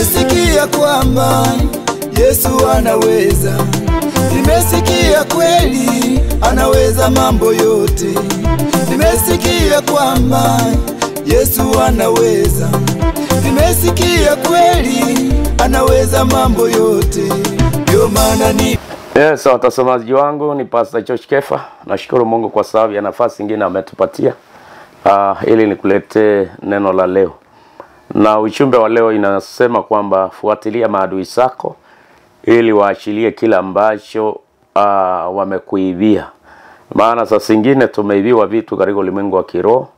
Nimesikia kwamba Yesu anaweza. Nimesikia kweli anaweza mambo yote. Nimesikia kwamba Yesu anaweza. Nimesikia kweli anaweza mambo yote. Ndio maana ni Yes, watazamaji wangu, ni Pastor George Kefa. Nashukuru Mungu kwa sababu ya nafasi nyingine ametupatia ili nikulete neno la leo. Na ujumbe wa leo inasema kwamba fuatilia maadui zako ili waachilie kila ambacho wamekuibia. Maana saa zingine tumeibiwa vitu katika ulimwengu wa kiroho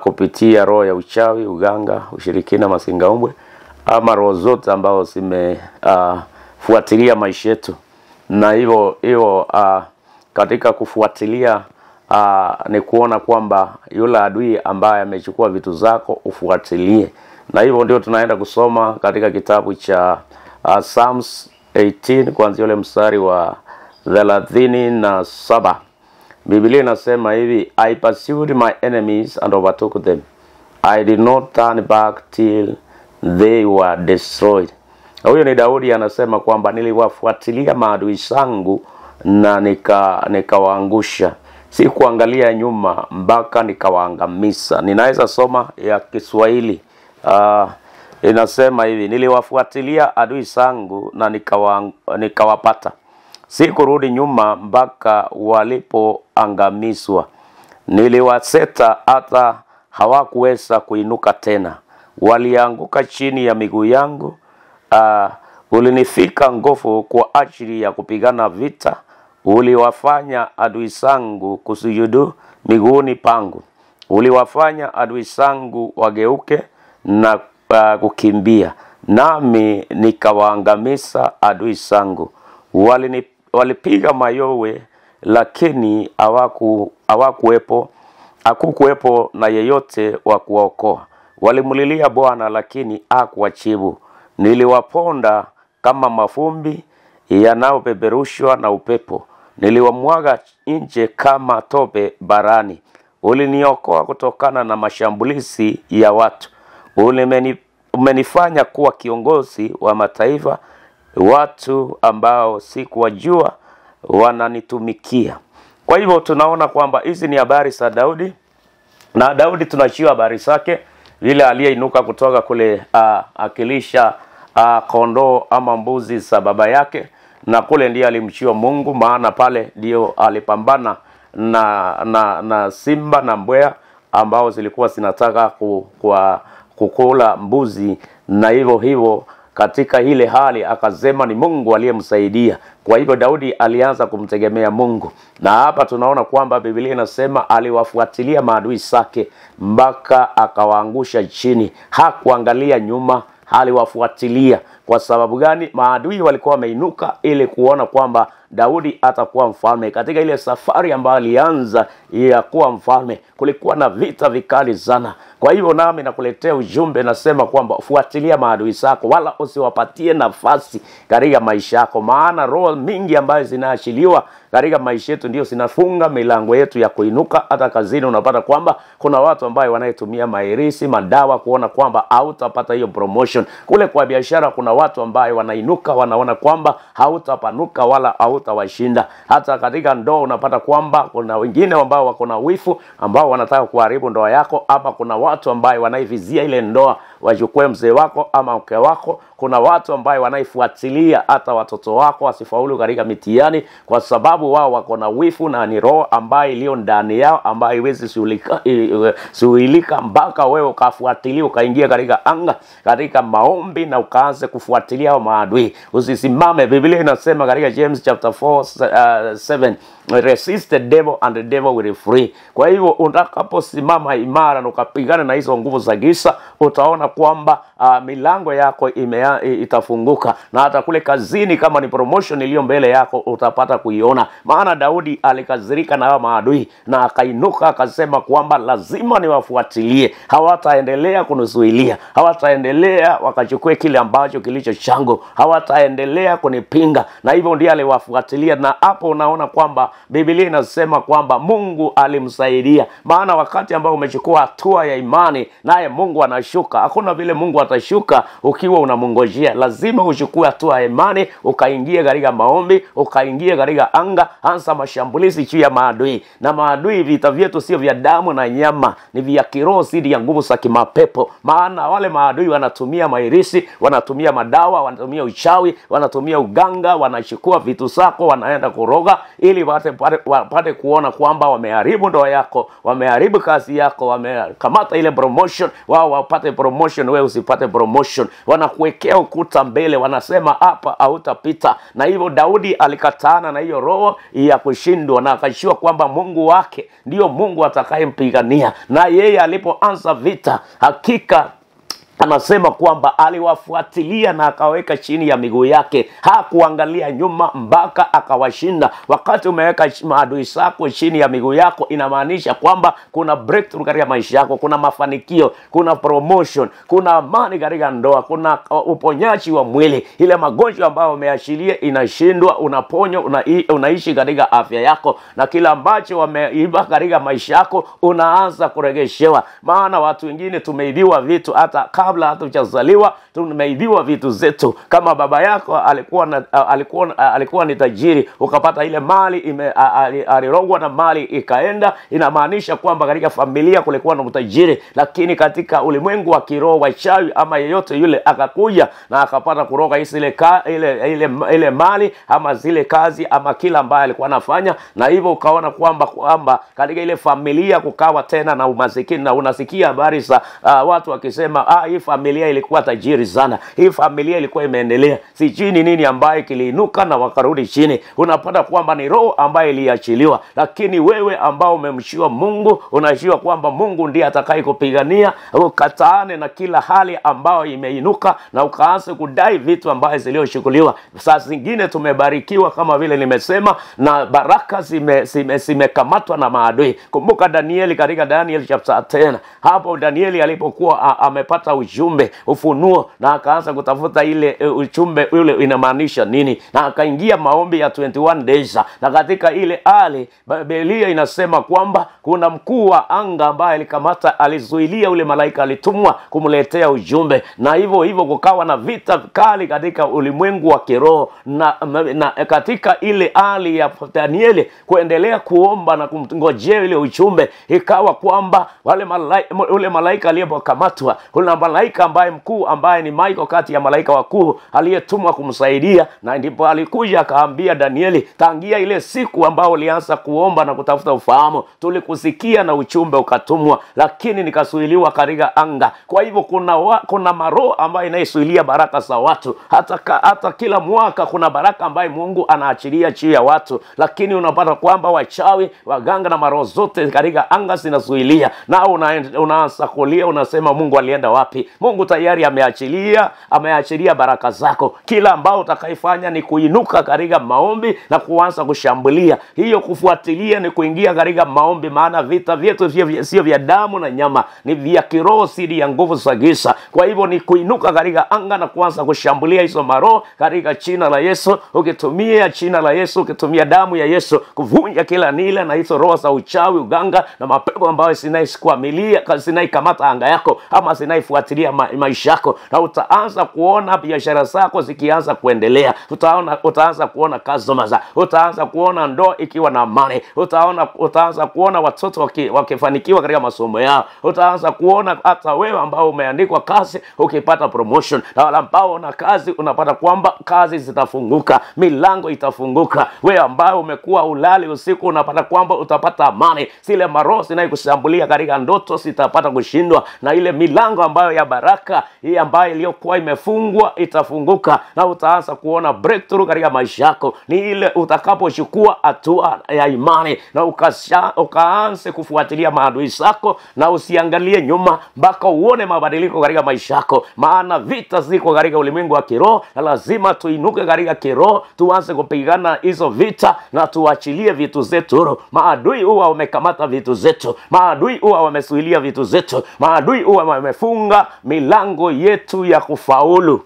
kupitia roho ya uchawi, uganga, ushirikina, masingaumbwe ama roho zote ambao fuatilia maisha yetu. Na hivyo katika kufuatilia ni kuona kwamba yule adui ambaye amechukua vitu zako ufuatilie. Na hivyo ndio tunaenda kusoma katika kitabu cha Psalms 18 kuanzia ule mstari wa 37. Biblia inasema hivi: I pursued my enemies and overtook them. I did not turn back till they were destroyed. Huyo ni Daudi anasema kwamba niliwafuatilia maadui zangu na nikawaangusha. Si kuangalia nyuma mpaka nikawaangamiza. Ninaweza soma ya Kiswahili. Inasema hivi: niliwafuatilia adui zangu na nikawapata. Si kurudi nyuma mpaka walipoangamizwa. Niliwaseta hata hawakuweza kuinuka tena. Walianguka chini ya miguu yangu. Ulinifika nguvu kwa ajili ya kupigana vita. Uliwafanya adui zangu kusujudu miguuni pangu. Uliwafanya adui zangu wageuke na kukimbia. Nami nikawaangamiza adui zangu. Walipiga mayowe lakini hakukuwepo na yeyote wa kuokoa. Walimulilia Bwana lakini hakuwajibu. Niliwaponda kama mavumbi yanayopeperushwa na upepo. Niliwamwaga nje kama tope barani. Uliniokoa kutokana na mashambulizi ya watu. Umenifanya kuwa kiongozi wa mataifa. Watu ambao sikuwajua wananitumikia. Kwa hivyo tunaona kwamba hizi ni habari za Daudi. Na Daudi tunajua habari zake vile aliyeinuka kutoka kule akilisha kondoo ama mbuzi za baba yake, na kule ndiye alimjua Mungu, maana pale ndio alipambana na simba na mbweha ambao zilikuwa zinataka kukula mbuzi. Na hivyo katika ile hali akasema ni Mungu aliyemsaidia. Kwa hivyo Daudi alianza kumtegemea Mungu. Na hapa tunaona kwamba Biblia inasema aliwafuatilia maadui zake mpaka akawaangusha chini. Hakuangalia nyuma, aliwafuatilia. Kwa sababu gani? Maadui walikuwa wameinuka ili kuona kwamba Daudi atakuwa mfalme. Katika ile safari ambayo alianza ya kuwa mfalme, kulikuwa na vita vikali sana. Kwa hivyo nami nakuletea ujumbe, nasema kwamba fuatilia maadui zako, wala usiwapatie nafasi katika maisha yako. Maana roho mingi ambazo zinaachiliwa katika maisha yetu ndio zinafunga milango yetu ya kuinuka. Hata kazini unapata kwamba kuna watu ambao wanayetumia mairisi, madawa kuona kwamba hautapata hiyo promotion. Kule kwa biashara kuna watu ambao wanainuka wanaona kwamba hautapanuka wala hautawashinda. Hata katika ndoa unapata kwamba kuna wengine ambao wako na wifu ambao wanataka kuharibu ndoa yako, ama kuna watu ambao wanaivizia ile ndoa wachukue mzee wako ama mke wako. Kuna watu ambao wanaifuatilia hata watoto wako wasifaulu katika mitihani, kwa sababu wao wako na wifu na ni roho ambayo iliyo ndani yao ambayo haiwezi suhilika mpaka wewe ukafuatilia ukaingia katika anga katika maombi na ukaanze kufuatilia hao maadui. Usisimame. Biblia inasema katika James chapter 4:7, resist the devil and the devil will flee. Kwa hivyo utakaposimama imara na ukapigana na hizo nguvu za giza, utaona kwamba milango yako itafunguka. Na hata kule kazini kama ni promotion iliyo mbele yako utapata kuiona. Maana Daudi alikazirika na hao maadui na akainuka akasema kwamba lazima niwafuatilie. Hawataendelea kunizuilia. Hawataendelea wakachukue kile ambacho kilicho changu. Hawataendelea kunipinga. Na hivyo ndiye aliwafuatilia. Na hapo unaona kwamba Biblia inasema kwamba Mungu alimsaidia. Maana wakati ambao umechukua hatua ya imani, naye Mungu anashuka. Hakuna hakuna vile Mungu atashuka ukiwa unamngojea. Lazima uchukue hatua ya imani, ukaingie katika maombi, ukaingie katika anga, anza mashambulizi juu ya maadui. Na maadui, vita vyetu sio vya damu na nyama, ni vya kiroho zidi ya nguvu za kimapepo. Maana wale maadui wanatumia mairisi, wanatumia madawa, wanatumia uchawi, wanatumia uganga, wanachukua vitu zako, wanaenda kuroga ili wapate kuona kwamba wameharibu ndoa yako, wameharibu kazi yako, wamekamata ile promotion, wao wapate promotion, wewe usipate promotion. Wanakuwekea ukuta mbele, wanasema hapa hautapita. Na hivyo Daudi alikatana na hiyo roho ya kushindwa, na akajua kwamba Mungu wake ndio Mungu atakayempigania. Na yeye alipoanza vita, hakika anasema kwamba aliwafuatilia na akaweka chini ya miguu yake, hakuangalia nyuma mpaka akawashinda. Wakati umeweka maadui zako chini ya miguu yako, inamaanisha kwamba kuna breakthrough katika maisha yako, kuna mafanikio, kuna promotion, kuna amani katika ndoa, kuna uponyaji wa mwili. Ile magonjwa ambayo umeachilia inashindwa, unaponywa, unaishi katika afya yako, na kila ambacho wameiba katika maisha yako unaanza kuregeshewa. Maana watu wengine tumeibiwa vitu hata kabla hatujazaliwa, tumeibiwa vitu zetu. Kama baba yako alikuwa ni tajiri, ukapata ile mali alirogwa na mali ikaenda, inamaanisha kwamba katika familia kulikuwa na utajiri. Lakini katika ulimwengu wa kiroho, wachawi ama yeyote yule akakuja na akapata kuroga ile mali ama zile kazi ama kila ambaye alikuwa anafanya, na hivyo ukaona kwamba katika ile familia kukawa tena na umasikini. Na unasikia habari za watu wakisema hii familia ilikuwa tajiri sana, hii familia ilikuwa imeendelea, sijui ni nini ambaye kiliinuka na wakarudi chini. Unapata kwamba ni roho ambaye iliachiliwa. Lakini wewe ambao umemshia Mungu, unajua kwamba Mungu ndiye atakayekupigania. Ukataane na kila hali ambayo imeinuka na ukaanze kudai vitu ambaye ziliochukuliwa. Saa zingine tumebarikiwa kama vile nimesema, na baraka zimekamatwa na maadui. Kumbuka Danieli katika Daniel chapter 10, hapo Danieli alipokuwa amepata ujumbe, ufunuo, na akaanza kutafuta ile ujumbe ule inamaanisha nini, na akaingia maombi ya 21 days. Na katika ile hali Biblia inasema kwamba kuna mkuu wa anga ambaye alizuilia ule malaika alitumwa kumletea ujumbe, na hivyo kukawa na vita kali katika ulimwengu wa kiroho. Na katika ile hali ya Danieli kuendelea kuomba na kumngojea ile ujumbe, ikawa kwamba ule malaika alipokamatwa, kuna malaika ambaye mkuu ambaye ni Michael kati ya malaika wakuu aliyetumwa kumsaidia. Na ndipo alikuja akaambia Danieli, tangia ile siku ambao ulianza kuomba na kutafuta ufahamu, tulikusikia na ujumbe ukatumwa, lakini nikasuiliwa katika anga. Kwa hivyo kuna maroho ambayo inaisuilia baraka za watu. Hata kila mwaka kuna baraka ambayo Mungu anaachilia juu ya watu, lakini unapata kwamba wachawi, waganga na maroho zote katika anga zinasuilia. Na unaanza kulia, unasema Mungu alienda wapi? Mungu tayari ameachilia baraka zako. Kila ambao utakaifanya ni kuinuka katika maombi na kuanza kushambulia. Hiyo kufuatilia ni kuingia katika maombi, maana vita vyetu sio vya damu na nyama, ni vya kiroho zidi ya nguvu za giza. Kwa hivyo ni kuinuka katika anga na kuanza kushambulia hizo maroho katika jina la Yesu, ukitumia jina la Yesu, ukitumia damu ya Yesu kuvunja kila nila na hizo roho za uchawi, uganga na mapepo ambayo sinaikamata anga yako ama sinaifuatilia maisha yako. Na utaanza kuona biashara zako zikianza kuendelea, utaanza kuona customers, utaanza kuona ndoa ikiwa na amani, utaanza kuona watoto wakifanikiwa katika masomo yao, utaanza kuona hata wewe ambao umeandikwa kazi ukipata promotion, na wale ambao una kazi unapata kwamba kazi zitafunguka, milango itafunguka. Wewe ambao umekuwa ulali usiku unapata kwamba utapata amani. Zile maroho zinazokushambulia katika ndoto zitapata kushindwa, na ile milango ambayo ya baraka hii ambayo iliyokuwa imefungwa itafunguka, na utaanza kuona breakthrough katika maisha yako. Ni ile utakapochukua hatua ya imani na ukaanze kufuatilia maadui zako, na usiangalie nyuma mpaka uone mabadiliko katika maisha yako. Maana vita ziko katika ulimwengu wa kiroho, na lazima tuinuke katika kiroho, tuanze kupigana hizo vita na tuachilie vitu zetu. Maadui huwa wamekamata vitu zetu, maadui huwa wamesuilia vitu zetu, maadui huwa wamefunga milango yetu ya kufaulu.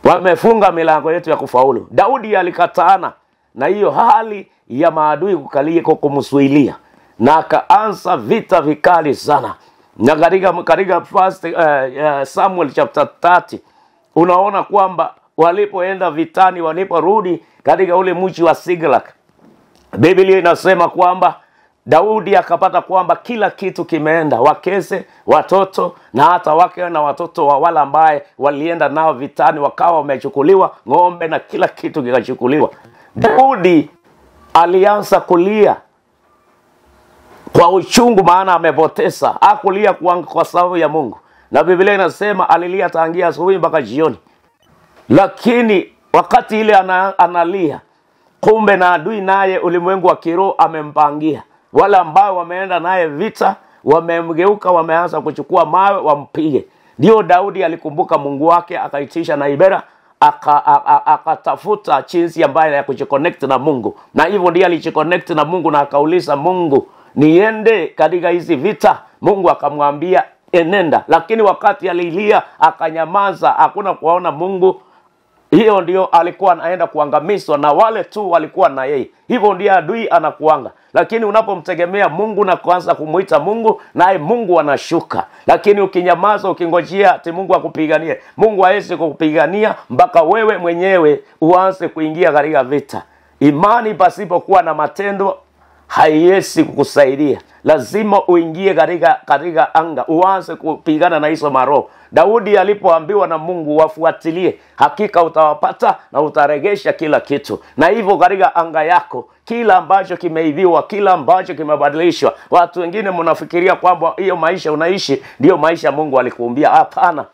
Wamefunga milango yetu ya kufaulu. Daudi alikataana na hiyo hali ya maadui kumsuilia, na akaanza vita vikali sana. Na katika first Samuel chapter 30 unaona kwamba walipoenda vitani, waliporudi katika ule mji wa Siklag, Biblia inasema kwamba Daudi akapata kwamba kila kitu kimeenda, wakeze, watoto na hata wake na watoto wa wale ambaye walienda nao vitani wakawa wamechukuliwa, ng'ombe na kila kitu kikachukuliwa. Daudi alianza kulia kwa uchungu, maana amepoteza. Hakulia kwa sababu ya Mungu. Na Biblia inasema alilia tangia asubuhi mpaka jioni. Lakini wakati ile analia, kumbe na adui naye ulimwengu wa kiroho amempangia. Wale ambao wameenda naye vita, wamemgeuka, wameanza kuchukua mawe wampige. Ndio Daudi alikumbuka Mungu wake, akaitisha naibera, akatafuta jinsi ambayo ya kujiconnect na Mungu. Na hivyo ndiye alijiconnect na Mungu na akauliza Mungu, niende katika hizi vita? Mungu akamwambia enenda. Lakini wakati alilia akanyamaza, hakuna kuona Mungu. Hiyo ndio alikuwa anaenda kuangamizwa na wale tu walikuwa na yeye. Hivyo ndio adui anakuanga. Lakini unapomtegemea Mungu na kuanza kumuita Mungu, naye Mungu anashuka. Lakini ukinyamaza, ukingojea ati Mungu akupiganie, Mungu hawezi kukupigania mpaka wewe mwenyewe uanze kuingia katika vita. Imani pasipokuwa na matendo haiwezi kukusaidia. Lazima uingie katika anga, uanze kupigana na hizo maroho. Daudi alipoambiwa na Mungu wafuatilie, hakika utawapata na utaregesha kila kitu. Na hivyo katika anga yako, kila ambacho kimeibiwa, kila ambacho kimebadilishwa, watu wengine mnafikiria kwamba hiyo maisha unaishi ndio maisha Mungu alikuumbia. Hapana,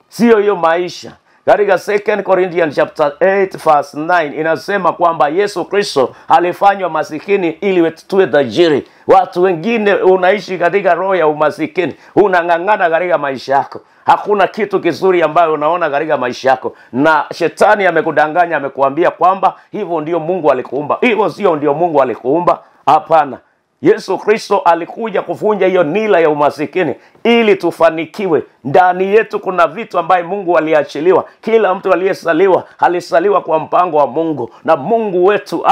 sio hiyo maisha. Katika 2 Corinthians chapter 8 verse 9 inasema kwamba Yesu Kristo alifanywa masikini ili tuwe tajiri. Watu wengine unaishi katika roho ya umasikini, unang'ang'ana katika maisha yako. Hakuna kitu kizuri ambayo unaona katika maisha yako. Na shetani amekudanganya, amekuambia kwamba hivyo ndio Mungu alikuumba. Hivyo sio ndio Mungu alikuumba. Hapana. Yesu Kristo alikuja kuvunja hiyo nila ya umasikini ili tufanikiwe. Ndani yetu kuna vitu ambaye Mungu aliachiliwa. Kila mtu aliyesaliwa, alisaliwa kwa mpango wa Mungu. Na Mungu wetu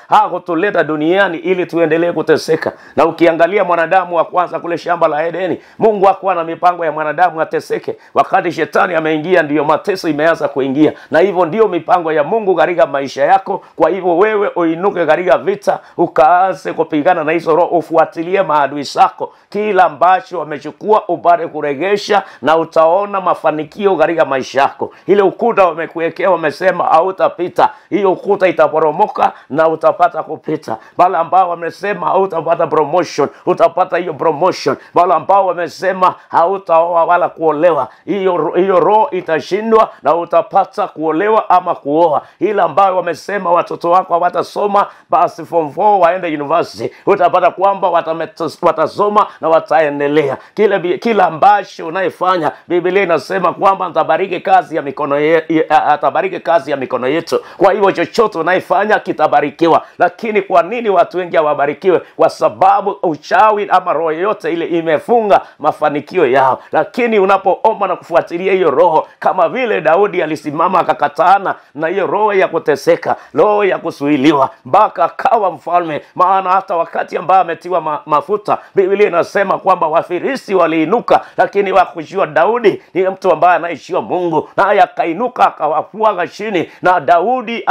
hakutuleta duniani ili tuendelee kuteseka. Na ukiangalia mwanadamu wa kwanza kule shamba la Edeni, Mungu hakuwa na mipango ya mwanadamu ateseke. Wakati shetani ameingia, ndio mateso imeanza kuingia. Na hivyo ndio mipango ya Mungu katika maisha yako. Kwa hivyo wewe uinuke katika vita, ukaanze kupigana na hizo roho, ufuatilie maadui zako. Kila ambacho wamechukua upate kuregesha, na utaona mafanikio katika maisha yako. Ile ukuta wamekuwekea, wamesema hautapita, hiyo ukuta itaporomoka na utapata kupita. Wale ambao wamesema hautapata promotion, utapata hiyo promotion. Wale ambao wamesema hautaoa wala kuolewa, hiyo roho itashindwa na utapata kuolewa ama kuoa. Ile ambao wamesema watoto wako hawatasoma, basi form 4 waende university, utapata kwamba watasoma na wataendelea. Kila ambacho unaifanya, Biblia inasema kwamba atabariki kazi ya mikono atabariki kazi ya mikono yetu. Kwa hivyo chochote unaifanya kitabarikiwa. Lakini kwa nini watu wengi hawabarikiwe? Kwa sababu uchawi ama roho yote ile imefunga mafanikio yao. Lakini unapoomba na kufuatilia hiyo roho, kama vile Daudi alisimama akakataana na hiyo roho ya kuteseka, roho ya kusuiliwa, mpaka akawa mfalme. Maana hata wakati ambao ametiwa mafuta, Biblia inasema kwamba Wafilisti waliinuka, lakini wakujua Daudi ni mtu ambaye anaishiwa Mungu. Naye akainuka akawafuaga chini, na Daudi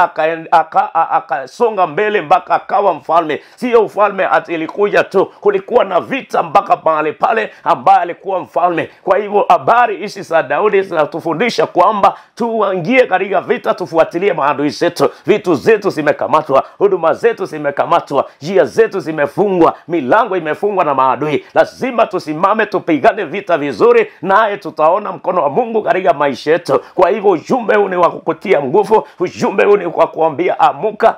akasonga mbele mpaka akawa mfalme. Sio ufalme ati ilikuja tu, kulikuwa na vita mpaka mahali pale ambaye alikuwa mfalme. Kwa hivyo habari hizi za Daudi zinatufundisha kwamba tuingie katika vita, tufuatilie maadui zetu. Vitu zetu zimekamatwa, huduma zetu zimekamatwa, njia zetu zimefungwa, milango imefungwa na maadui. Lazima tusimame, tupigane vita vizuri, naye tutaona mkono wa Mungu katika maisha yetu. Kwa hivyo ujumbe huu ni wa kukutia nguvu, ujumbe huu ni kwa kuambia amuka,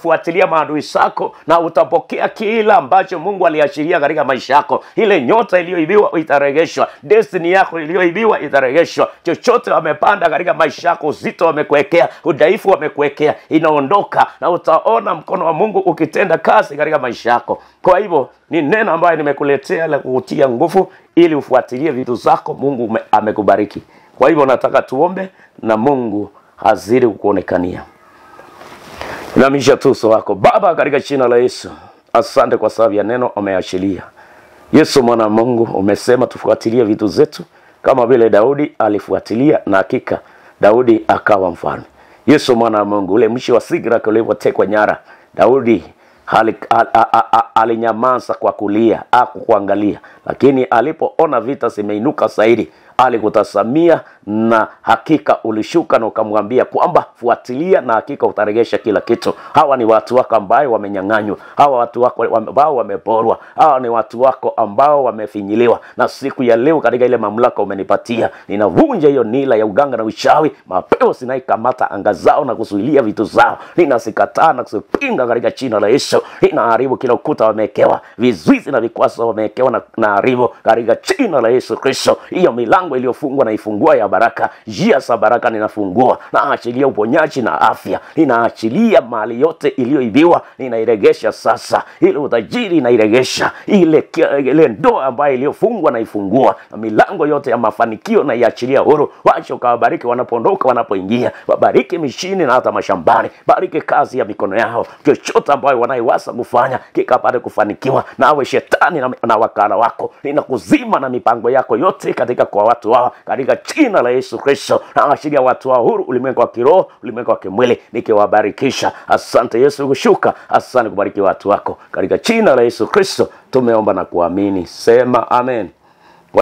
fuatilia maadui zako, na utapokea kila ambacho Mungu aliachilia katika maisha yako. Ile nyota iliyoibiwa itaregeshwa, destiny yako iliyoibiwa itaregeshwa. Chochote wamepanda katika maisha yako, uzito wamekuwekea, udhaifu wamekuwekea, inaondoka, na utaona mkono wa Mungu ukitenda kazi katika maisha yako. Kwa hivyo ni neno ambayo nimekuletea la kukutia nguvu ili ufuatilie vitu zako. Mungu amekubariki. Kwa hivyo nataka tuombe na Mungu azidi kukuonekania. Inamisha tu uso wako. Baba, katika jina la Yesu, asante kwa sababu ya neno umeachilia. Yesu mwana wa Mungu, umesema tufuatilie vitu zetu kama vile Daudi alifuatilia, na hakika Daudi akawa mfalme. Yesu mwana wa Mungu, ule mshi wa Siklag ulipotekwa nyara, Daudi alinyamaza kwa kulia, hakuangalia, lakini alipoona vita zimeinuka zaidi, alikutazamia na hakika ulishuka na ukamwambia kwamba fuatilia na hakika utaregesha kila kitu. Hawa ni watu wako ambao wamenyang'anywa, hawa watu wako ambao wameporwa, hawa ni watu wako ambao wamefinyiliwa, na siku ya leo katika ile mamlaka umenipatia, ninavunja hiyo nila ya uganga na uchawi, mapepo sinaikamata anga zao na kuzuilia vitu zao, ninasikataa na kusipinga katika jina la Yesu. Ninaharibu kila ukuta wamewekewa, vizuizi na vikwazo wamewekewa, na haribu katika jina la Yesu Kristo. Hiyo milango iliyofungwa na ifungua ya baraka, njia za baraka ninafungua, na achilia uponyaji na afya, ninaachilia mali yote iliyoibiwa ninairegesha sasa, ile utajiri nairegesha, ile ndoa ambayo iliyofungwa na ifungua, na milango yote ya mafanikio na iachilia huru. Wacha ukawabariki wanapoondoka, wanapoingia, wabariki mishini na hata mashambani, bariki kazi ya mikono yao, chochote ambayo wanaiwasa kufanya kikapate kufanikiwa. Nawe shetani na wakala wako, ninakuzima na mipango yako yote katika kwa watu wao katika jina la Yesu Kristo. Na ashiria watu wa huru, ulimwengu wa kiroho, ulimwengu wa kimwili, nikiwabarikisha. Asante Yesu kushuka, asante kubariki watu wako katika jina la Yesu Kristo tumeomba na kuamini. Sema amen.